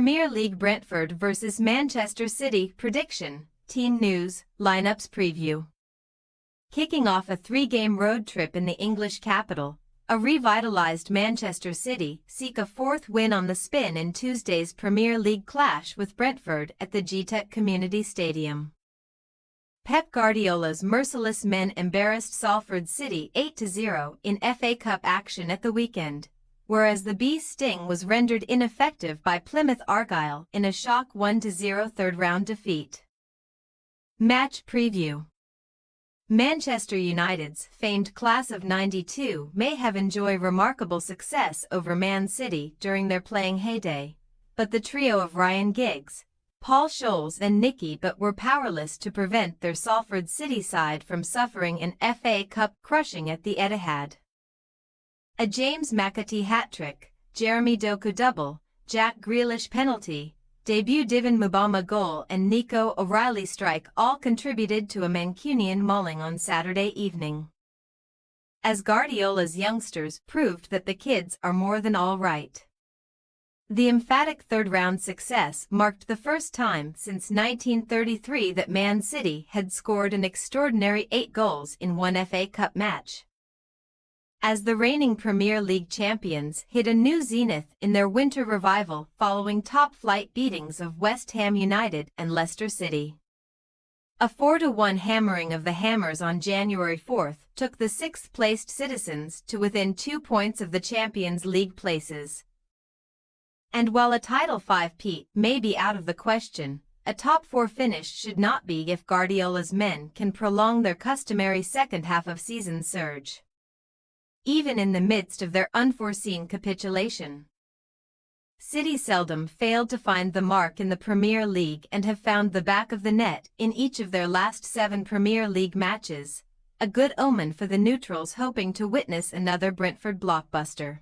Premier League Brentford vs Manchester City prediction, team news, lineups preview. Kicking off a three-game road trip in the English capital, a revitalised Manchester City seek a fourth win on the spin in Tuesday's Premier League clash with Brentford at the GTEC Community Stadium. Pep Guardiola's merciless men embarrassed Salford City 8-0 in FA Cup action at the weekend, whereas the Bees' sting was rendered ineffective by Plymouth Argyle in a shock 1-0 third-round defeat. Match preview. Manchester United's famed class of '92 may have enjoyed remarkable success over Man City during their playing heyday, but the trio of Ryan Giggs, Paul Scholes and Nicky Butt were powerless to prevent their Salford City side from suffering an FA Cup crushing at the Etihad. A James McAtee hat-trick, Jeremy Doku double, Jack Grealish penalty, debut Divin Mubama goal and Nico O'Reilly strike all contributed to a Mancunian mauling on Saturday evening, as Guardiola's youngsters proved that the kids are more than all right. The emphatic third-round success marked the first time since 1933 that Man City had scored an extraordinary 8 goals in one FA Cup match, as the reigning Premier League champions hit a new zenith in their winter revival following top-flight beatings of West Ham United and Leicester City. A 4-1 hammering of the Hammers on January 4 took the sixth-placed Citizens to within 2 points of the Champions League places. And while a Title 5 peat may be out of the question, a top-4 finish should not be if Guardiola's men can prolong their customary second-half-of-season surge, even in the midst of their unforeseen capitulation. City seldom failed to find the mark in the Premier League and have found the back of the net in each of their last 7 Premier League matches, a good omen for the neutrals hoping to witness another Brentford blockbuster.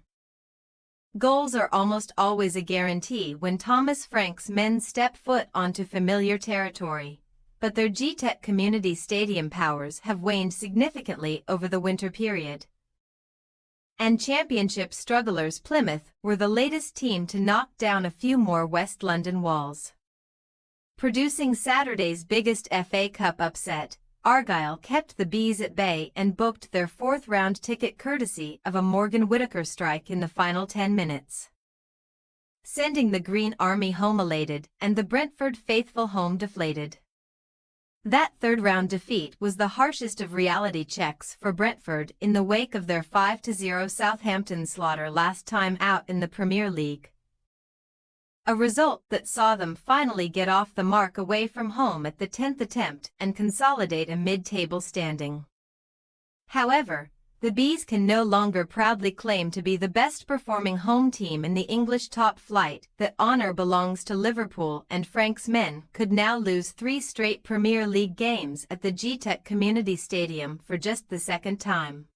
Goals are almost always a guarantee when Thomas Frank's men step foot onto familiar territory, but their GTEC Community Stadium powers have waned significantly over the winter period, and Championship strugglers Plymouth were the latest team to knock down a few more West London walls. Producing Saturday's biggest FA Cup upset, Argyle kept the Bees at bay and booked their 4th-round ticket courtesy of a Morgan Whittaker strike in the final 10 minutes, sending the Green Army home elated and the Brentford faithful home deflated. That third-round defeat was the harshest of reality checks for Brentford in the wake of their 5-0 Southampton slaughter last time out in the Premier League, a result that saw them finally get off the mark away from home at the 10th attempt and consolidate a mid-table standing. However, the Bees can no longer proudly claim to be the best-performing home team in the English top flight. That honour belongs to Liverpool, and Frank's men could now lose 3 straight Premier League games at the GTEC Community Stadium for just the second time.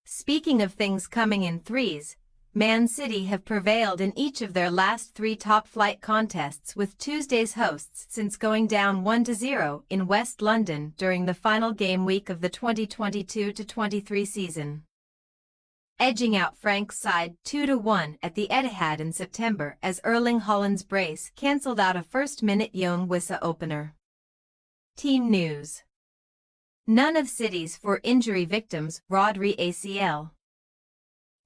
Speaking of things coming in threes, Man City have prevailed in each of their last 3 top-flight contests with Tuesday's hosts since going down 1-0 in West London during the final game week of the 2022-23 season, edging out Frank's side 2-1 at the Etihad in September as Erling Haaland's brace cancelled out a first-minute Young Wissa opener. Team news. None of City's 4 injury victims, Rodri ACL,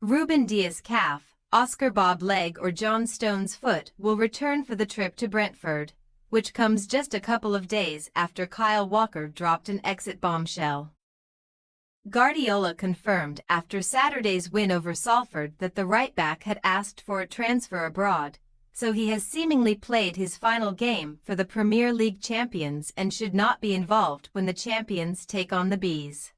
Ruben Dias calf, Oscar Bob leg or John Stones foot will return for the trip to Brentford, which comes just a couple of days after Kyle Walker dropped an exit bombshell. Guardiola confirmed after Saturday's win over Salford that the right-back had asked for a transfer abroad, so he has seemingly played his final game for the Premier League champions and should not be involved when the champions take on the Bees.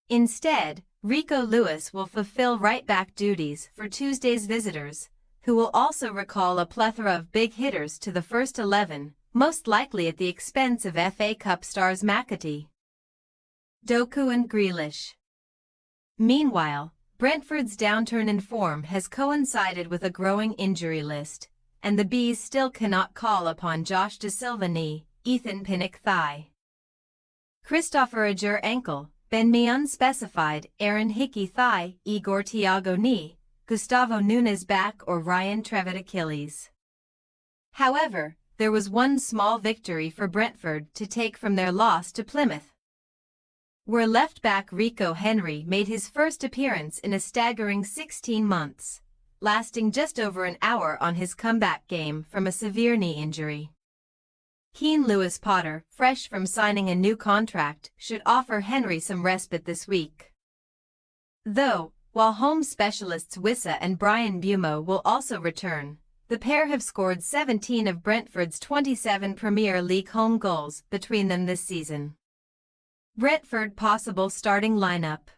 Instead, Rico Lewis will fulfill right-back duties for Tuesday's visitors, who will also recall a plethora of big hitters to the first 11, most likely at the expense of FA Cup stars McAtee, Doku and Grealish. Meanwhile, Brentford's downturn in form has coincided with a growing injury list, and the Bees still cannot call upon Josh Da Silva knee, Ethan Pinnock thigh, Christopher Ajer ankle, Ben Mee unspecified, Aaron Hickey thigh, Igor Thiago knee, Gustavo Nunes back or Ryan Trevitt Achilles. However, there was one small victory for Brentford to take from their loss to Plymouth, where left-back Rico Henry made his first appearance in a staggering 16 months, lasting just over an hour on his comeback game from a severe knee injury. Keen Lewis Potter, fresh from signing a new contract, should offer Henry some respite this week. Though, while home specialists Wissa and Brian Bumo will also return, the pair have scored 17 of Brentford's 27 Premier League home goals between them this season. Brentford possible starting lineup: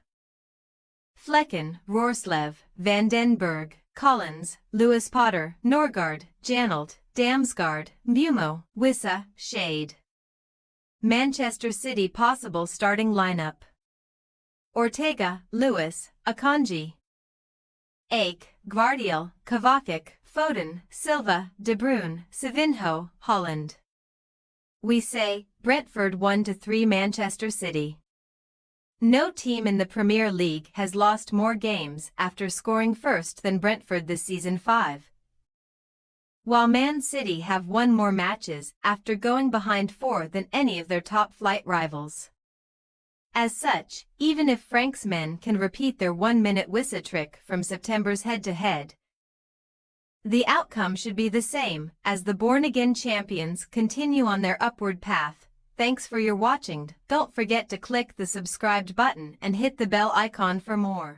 Flecken, Roerslev, Van den Berg, Collins, Lewis Potter, Norgard, Janelt, Damsgaard, Bumo, Wissa, Shade. Manchester City possible starting lineup: Ortega, Lewis, Akanji, Ake, Gvardiol, Kovacic, Foden, Silva, De Bruyne, Savinho, Holland. We say, Brentford 1-3 Manchester City. No team in the Premier League has lost more games after scoring first than Brentford this season 5. While Man City have won more matches after going behind 4 than any of their top-flight rivals. As such, even if Frank's men can repeat their one-minute Wissa trick from September's head-to-head, the outcome should be the same as the born-again champions continue on their upward path. Thanks for your watching. Don't forget to click the subscribed button and hit the bell icon for more.